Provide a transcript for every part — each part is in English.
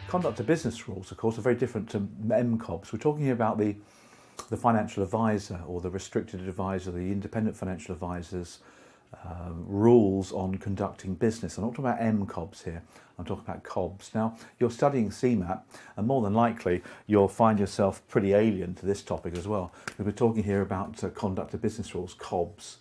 Conduct of business rules, of course, are very different to COBS. We're talking here about the financial advisor or the restricted advisor, the independent financial advisor's rules on conducting business. I'm not talking about COBS here, I'm talking about COBS. Now, you're studying CeMAP, and more than likely you'll find yourself pretty alien to this topic as well, because we're talking here about conduct of business rules, COBS.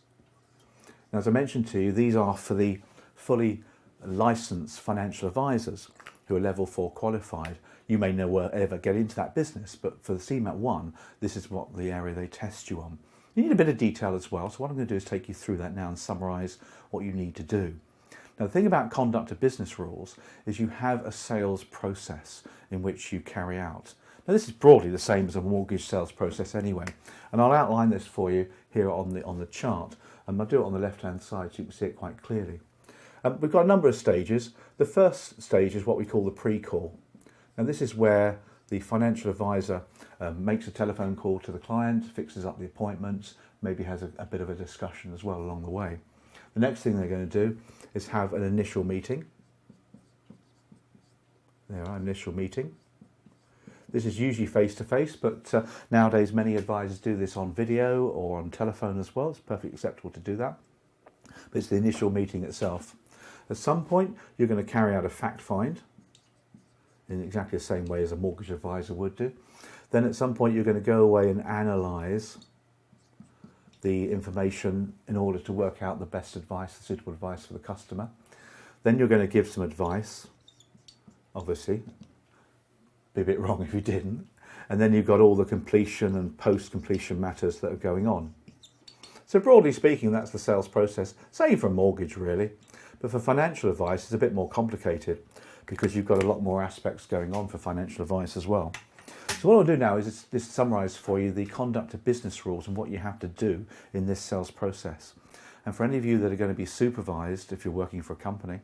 Now, as I mentioned to you, these are for the fully licensed financial advisors who are level 4 qualified. You may never ever get into that business, but for the CeMAP 1, this is what the area they test you on. You need a bit of detail as well, so what I'm going to do is take you through that now and summarise what you need to do. Now, the thing about conduct of business rules is you have a sales process in which you carry out. Now, this is broadly the same as a mortgage sales process anyway, and I'll outline this for you here on the chart, and I'll do it on the left-hand side so you can see it quite clearly. We've got a number of stages. The first stage is what we call the pre-call. Now, this is where the financial advisor makes a telephone call to the client, fixes up the appointments, maybe has a bit of a discussion as well along the way. The next thing they're going to do is have an initial meeting. There are initial meeting. This is usually face-to-face, but nowadays many advisors do this on video or on telephone as well. It's perfectly acceptable to do that. But it's the initial meeting itself. At some point, you're going to carry out a fact find in exactly the same way as a mortgage advisor would do. Then at some point, you're going to go away and analyse the information in order to work out the best advice, the suitable advice for the customer. Then you're going to give some advice, obviously. Be a bit wrong if you didn't. And then you've got all the completion and post-completion matters that are going on. So broadly speaking, that's the sales process, same for a mortgage really. But for financial advice, it's a bit more complicated because you've got a lot more aspects going on for financial advice as well. So what I'll do now is just summarise for you the conduct of business rules and what you have to do in this sales process. And for any of you that are going to be supervised, if you're working for a company,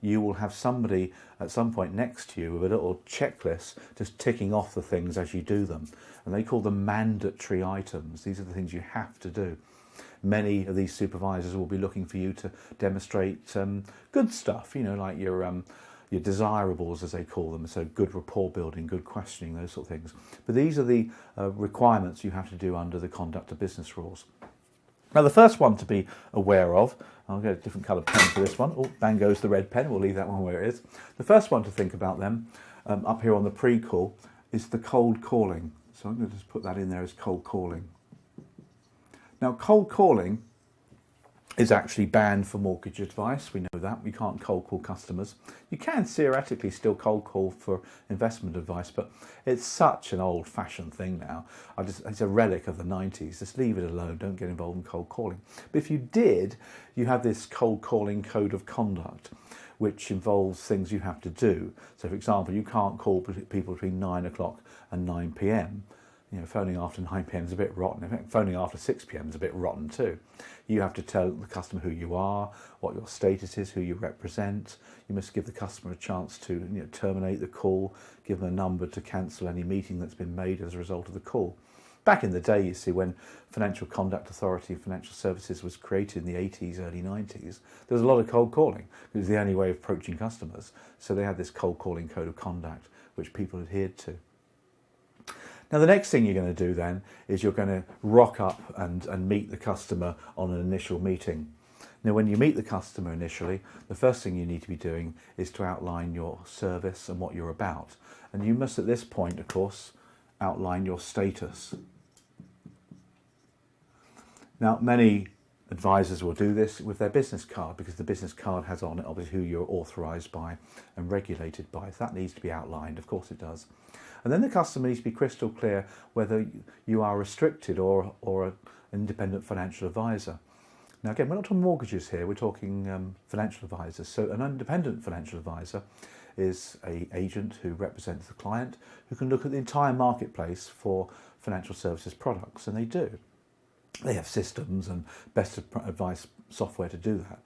you will have somebody at some point next to you with a little checklist just ticking off the things as you do them. And they call them mandatory items. These are the things you have to do. Many of these supervisors will be looking for you to demonstrate good stuff, you know, like your desirables, as they call them, so good rapport building, good questioning, those sort of things. But these are the requirements you have to do under the conduct of business rules. Now, the first one to be aware of, I'll get a different coloured pen for this one. Oh, bang goes the red pen. We'll leave that one where it is. The first one to think about then, up here on the pre-call, is the cold calling. So I'm going to just put that in there as cold calling. Now, cold calling is actually banned for mortgage advice. We know that. We can't cold call customers. You can theoretically still cold call for investment advice, but it's such an old-fashioned thing now. It's a relic of the 90s. Just leave it alone. Don't get involved in cold calling. But if you did, you have this cold calling code of conduct, which involves things you have to do. So, for example, you can't call people between 9 o'clock and 9 p.m. You know, phoning after 9 p.m. is a bit rotten. In fact, phoning after 6 p.m. is a bit rotten too. You have to tell the customer who you are, what your status is, who you represent. You must give the customer a chance to terminate the call, give them a number to cancel any meeting that's been made as a result of the call. Back in the day, you see, when Financial Conduct Authority and Financial Services was created in the 80s, early 90s, there was a lot of cold calling. It was the only way of approaching customers. So they had this cold calling code of conduct, which people adhered to. Now, the next thing you're going to do then is you're going to rock up and meet the customer on an initial meeting. Now, when you meet the customer initially, the first thing you need to be doing is to outline your service and what you're about. And you must, at this point, of course, outline your status. Now, many advisors will do this with their business card because the business card has on it, obviously, who you're authorised by and regulated by. So that needs to be outlined, of course it does. And then the customer needs to be crystal clear whether you are restricted or an independent financial advisor. Now, again, we're not talking mortgages here, we're talking financial advisors. So an independent financial advisor is an agent who represents the client, who can look at the entire marketplace for financial services products, and they do. They have systems and best advice software to do that.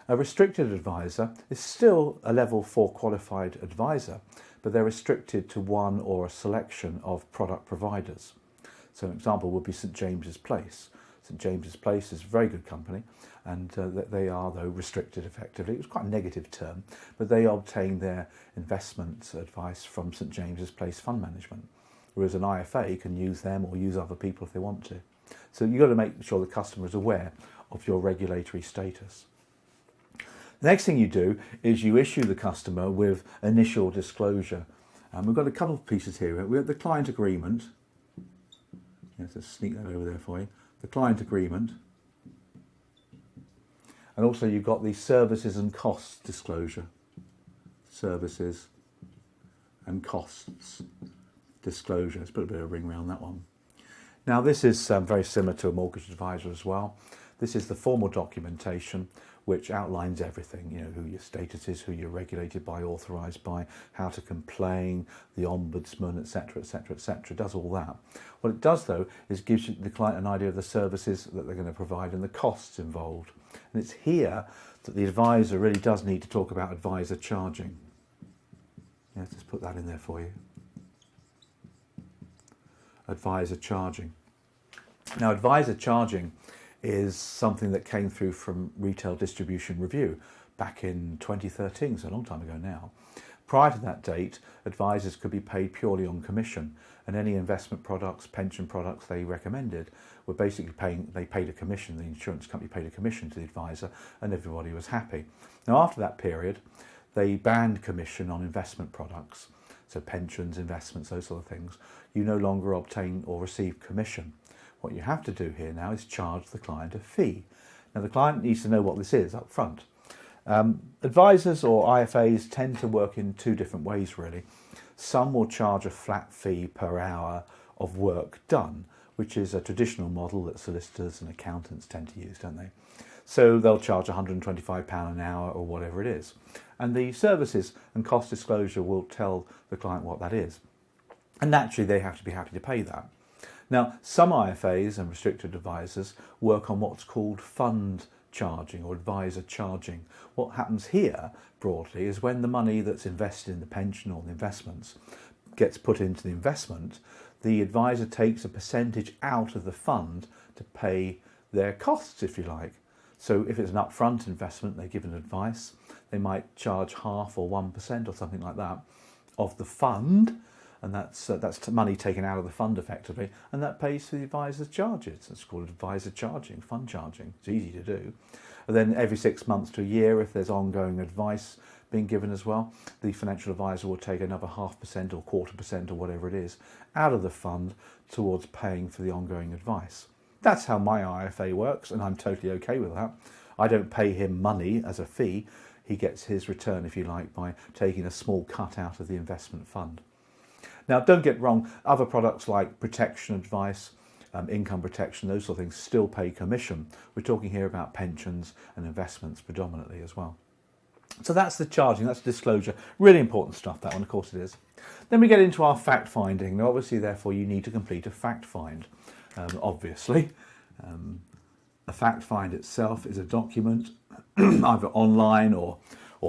A restricted advisor is still a level 4 qualified advisor, but they're restricted to one or a selection of product providers. So an example would be St James's Place. St James's Place is a very good company, and they are, though, restricted effectively. It was quite a negative term, but they obtain their investment advice from St James's Place Fund Management, whereas an IFA can use them or use other people if they want to. So you've got to make sure the customer is aware of your regulatory status. The next thing you do is you issue the customer with initial disclosure. We've got a couple of pieces here. We have the client agreement. Let's sneak that over there for you. The client agreement. And also you've got the services and costs disclosure. Services and costs disclosure. Let's put a bit of a ring around that one. Now this is very similar to a mortgage advisor as well. This is the formal documentation which outlines everything, who your status is, who you're regulated by, authorised by, how to complain, the ombudsman, etc., etc., etc. Does all that. What it does, though, is gives the client an idea of the services that they're going to provide and the costs involved. And it's here that the advisor really does need to talk about advisor charging. Let's just put that in there for you. Advisor charging. Now, advisor charging is something that came through from Retail Distribution Review back in 2013, so a long time ago now. Prior to that date, advisors could be paid purely on commission, and any investment products, pension products they recommended were basically they paid a commission, the insurance company paid a commission to the advisor, and everybody was happy. Now, after that period, they banned commission on investment products, so pensions, investments, those sort of things. You no longer obtain or receive commission. What you have to do here now is charge the client a fee. Now the client needs to know what this is up front. Advisors or IFAs tend to work in two different ways really. Some will charge a flat fee per hour of work done, which is a traditional model that solicitors and accountants tend to use, don't they? So they'll charge £125 an hour or whatever it is. And the services and cost disclosure will tell the client what that is. And naturally they have to be happy to pay that. Now, some IFAs and restricted advisors work on what's called fund charging or advisor charging. What happens here, broadly, is when the money that's invested in the pension or the investments gets put into the investment, the advisor takes a percentage out of the fund to pay their costs, if you like. So if it's an upfront investment, they're given advice, they might charge half or 1% or something like that of the fund, and that's money taken out of the fund effectively, and that pays for the advisor's charges. It's called advisor charging, fund charging. It's easy to do. And then every 6 months to a year, if there's ongoing advice being given as well, the financial advisor will take another 0.5% or 0.25% or whatever it is out of the fund towards paying for the ongoing advice. That's how my IFA works, and I'm totally okay with that. I don't pay him money as a fee. He gets his return, if you like, by taking a small cut out of the investment fund. Now, don't get wrong, other products like protection advice, income protection, those sort of things still pay commission. We're talking here about pensions and investments predominantly as well. So that's the charging, that's disclosure. Really important stuff, that one, of course it is. Then we get into our fact finding. Now, obviously, therefore, you need to complete a fact find, obviously. A fact find itself is a document, either online or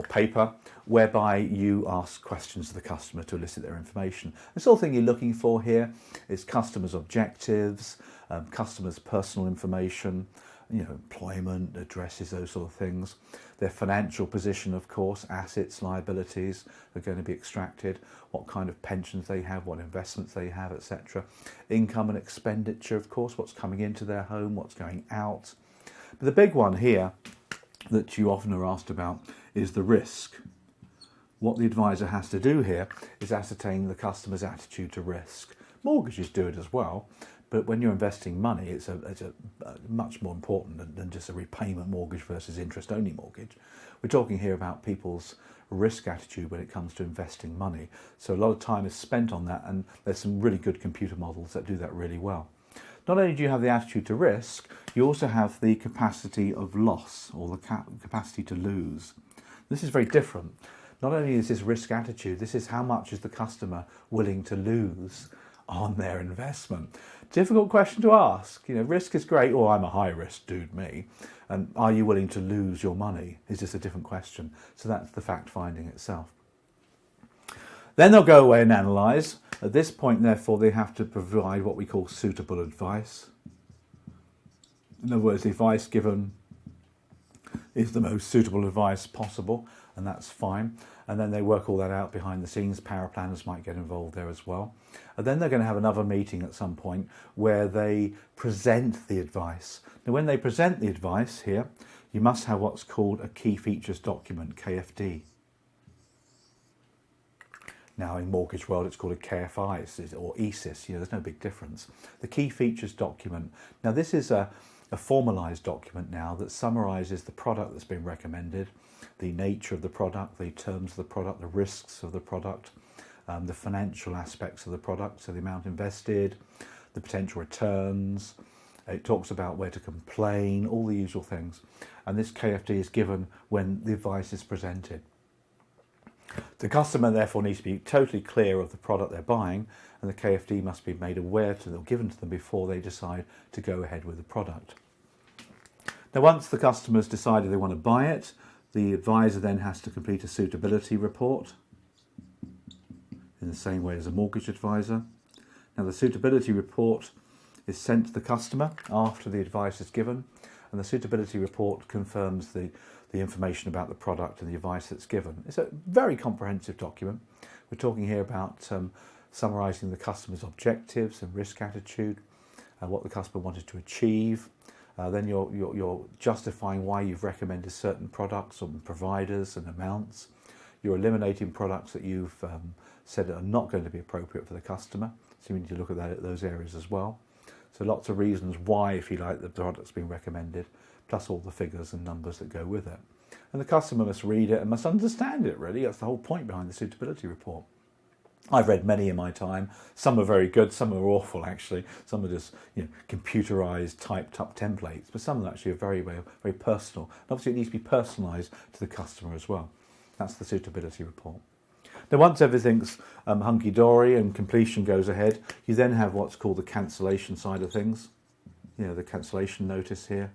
paper, whereby you ask questions of the customer to elicit their information. The sort of thing you're looking for here is customers' objectives, customers' personal information, employment, addresses, those sort of things. Their financial position, of course, assets, liabilities are going to be extracted, what kind of pensions they have, what investments they have, etc. Income and expenditure, of course, what's coming into their home, what's going out. But the big one here that you often are asked about is the risk. What the advisor has to do here is ascertain the customer's attitude to risk. Mortgages do it as well, but when you're investing money, it's a much more important than just a repayment mortgage versus interest-only mortgage. We're talking here about people's risk attitude when it comes to investing money. So a lot of time is spent on that, and there's some really good computer models that do that really well. Not only do you have the attitude to risk, you also have the capacity of loss, or the capacity to lose. This is very different. Not only is this risk attitude, this is how much is the customer willing to lose on their investment. Difficult question to ask. Risk is great. Oh, I'm a high risk dude, me. And are you willing to lose your money? Is just a different question. So that's the fact finding itself. Then they'll go away and analyse. At this point, therefore, they have to provide what we call suitable advice. In other words, the advice given is the most suitable advice possible, and that's fine. And then they work all that out behind the scenes. Power planners might get involved there as well. And then they're going to have another meeting at some point where they present the advice. Now, when they present the advice here, you must have what's called a key features document, KFD. Now, in mortgage world, it's called a KFI or ESIS. There's no big difference. The key features document. Now, this is a formalised document now that summarises the product that's been recommended, the nature of the product, the terms of the product, the risks of the product, the financial aspects of the product, so the amount invested, the potential returns. It talks about where to complain, all the usual things. And this KFD is given when the advice is presented. The customer therefore needs to be totally clear of the product they're buying, and the KFD must be made aware to them, given to them before they decide to go ahead with the product. Now, once the customer's decided they want to buy it, the advisor then has to complete a suitability report in the same way as a mortgage advisor. Now, the suitability report is sent to the customer after the advice is given, and the suitability report confirms the information about the product and the advice that's given. It's a very comprehensive document. We're talking here about summarising the customer's objectives and risk attitude, what the customer wanted to achieve. Then you're justifying why you've recommended certain products or providers and amounts. You're eliminating products that you've said are not going to be appropriate for the customer. So you need to look at those areas as well. So lots of reasons why, if you like, the product's been recommended, plus all the figures and numbers that go with it. And the customer must read it and must understand it, really. That's the whole point behind the suitability report. I've read many in my time. Some are very good, some are awful, actually. Some are just computerised, typed up templates, but some of them actually are very, very, very personal. And obviously it needs to be personalised to the customer as well. That's the suitability report. Now, once everything's hunky-dory and completion goes ahead, you then have what's called the cancellation side of things. The cancellation notice here.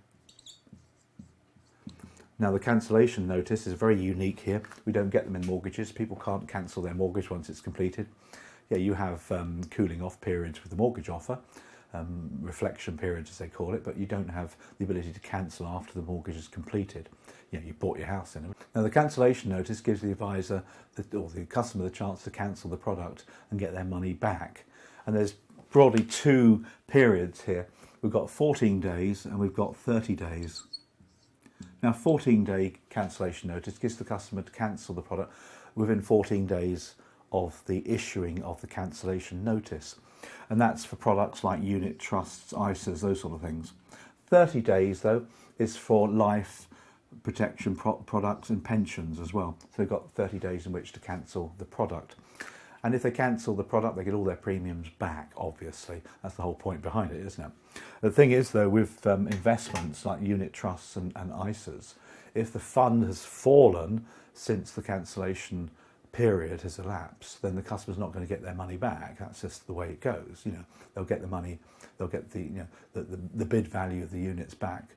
Now, the cancellation notice is very unique here. We don't get them in mortgages. People can't cancel their mortgage once it's completed. You have cooling off periods with the mortgage offer, reflection periods as they call it, but you don't have the ability to cancel after the mortgage is completed. You bought your house in it. Now, the cancellation notice gives the advisor or the customer the chance to cancel the product and get their money back. And there's broadly two periods here. We've got 14 days and we've got 30 days. Now, 14-day cancellation notice gives the customer to cancel the product within 14 days of the issuing of the cancellation notice. And that's for products like unit trusts, ISAs, those sort of things. 30 days, though, is for life protection products and pensions as well. So they've got 30 days in which to cancel the product. And if they cancel the product, they get all their premiums back, obviously. That's the whole point behind it, isn't it? The thing is, though, with investments like unit trusts and ISAs, if the fund has fallen since the cancellation period has elapsed, then the customer's not going to get their money back. That's just the way it goes. They'll get the money, they'll get the bid value of the units back,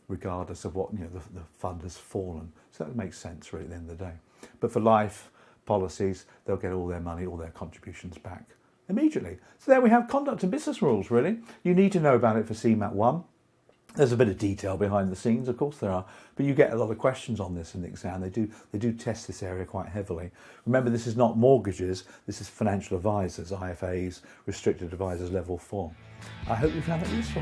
regardless of what the fund has fallen. So that makes sense, really, at the end of the day. But for life policies, they'll get all their money, all their contributions back immediately. So there we have conduct and business rules, really. You need to know about it for CeMAP 1. There's a bit of detail behind the scenes, of course there are, but you get a lot of questions on this in the exam. They do test this area quite heavily. Remember, this is not mortgages, this is financial advisors, IFAs, restricted advisors level 4. I hope you found it useful.